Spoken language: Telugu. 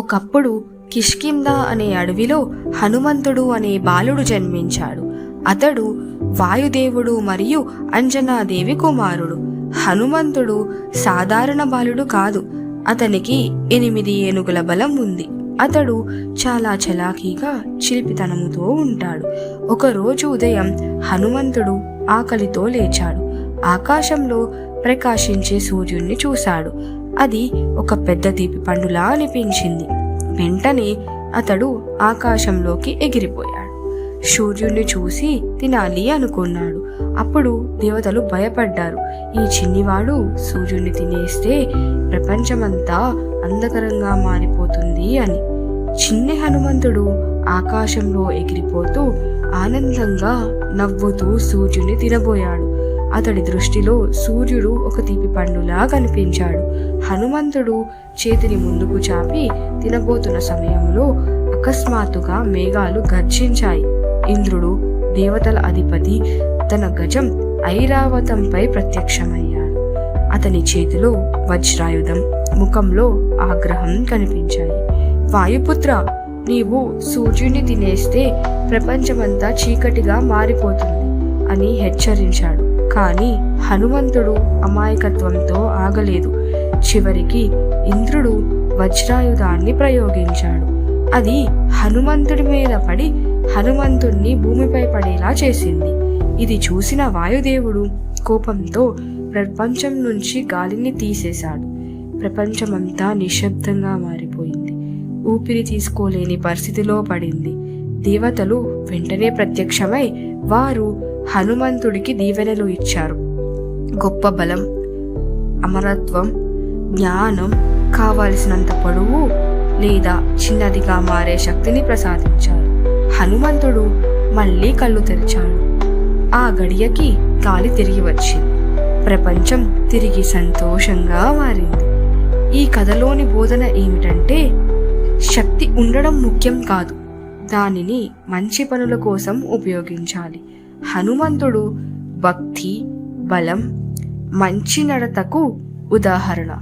ఒకప్పుడు కిష్కింద అనే అడవిలో హనుమంతుడు అనే బాలుడు జన్మించాడు. అతడు వాయుదేవుడు మరియు అంజనాదేవి కుమారుడు. హనుమంతుడు సాధారణ బాలుడు కాదు. అతనికి 8 ఏనుగుల బలం ఉంది. అతడు చాలా చలాకీగా చిలిపితనముతో ఉంటాడు. ఒకరోజు ఉదయం హనుమంతుడు ఆకలితో లేచాడు. ఆకాశంలో ప్రకాశించే సూర్యుణ్ణి చూశాడు. అది ఒక పెద్ద తీపి పండులా అనిపించింది. వెంటనే అతడు ఆకాశంలోకి ఎగిరిపోయాడు. సూర్యుణ్ణి చూసి తినాలి అనుకున్నాడు. అప్పుడు దేవతలు భయపడ్డారు. ఈ చిన్నివాడు సూర్యుణ్ణి తినేస్తే ప్రపంచమంతా అంధకరంగా మారిపోతుంది అని. చిన్ని హనుమంతుడు ఆకాశంలో ఎగిరిపోతూ ఆనందంగా నవ్వుతూ సూర్యుని తినబోయాడు. అతడి దృష్టిలో సూర్యుడు ఒక తీపి పండులా కనిపించాడు. హనుమంతుడు చేతిని ముందుకు చాపి తినబోతున్న సమయంలో అకస్మాత్తుగా మేఘాలు గర్జించాయి. ఇంద్రుడు, దేవతల అధిపతి, తన గజం ఐరావతంపై ప్రత్యక్షమయ్యాడు. అతని చేతిలో వజ్రాయుధం, ముఖంలో ఆగ్రహం కనిపించాయి. వాయుపుత్ర, నీవు సూర్యుని తినేస్తే ప్రపంచమంతా చీకటిగా మారిపోతుంది అని హెచ్చరించాడు. కానీ హనుమంతుడు అమాయకత్వంతో ఆగలేదు. చివరికి ఇంద్రుడు వజ్రాయుధాన్ని ప్రయోగించాడు. అది హనుమంతుడి మీద పడి హనుమంతుణ్ణి భూమిపై పడేలా చేసింది. ఇది చూసిన వాయుదేవుడు కోపంతో ప్రపంచం నుంచి గాలిని తీసేశాడు. ప్రపంచమంతా నిశ్శబ్దంగా మారిపోయింది. ఊపిరి తీసుకోలేని పరిస్థితిలో పడింది. దేవతలు వెంటనే ప్రత్యక్షమై వారు హనుమంతుడికి దీవెనలు ఇచ్చారు. గొప్ప బలం, అమరత్వం, జ్ఞానం, కావలసినంత పొడవు లేదా చిన్నదిగా మారే శక్తిని ప్రసాదించారు. హనుమంతుడు మళ్ళీ కళ్ళు తెరిచాడు. ఆ గడియకి గాలి తిరిగి వచ్చింది. ప్రపంచం తిరిగి సంతోషంగా మారింది. ఈ కథలోని బోధన ఏమిటంటే, శక్తి ఉండడం ముఖ్యం కాదు, దానిని మంచి పనుల కోసం ఉపయోగించాలి. హనుమంతుడు భక్తి, బలం, మంచి నడతకు ఉదాహరణ.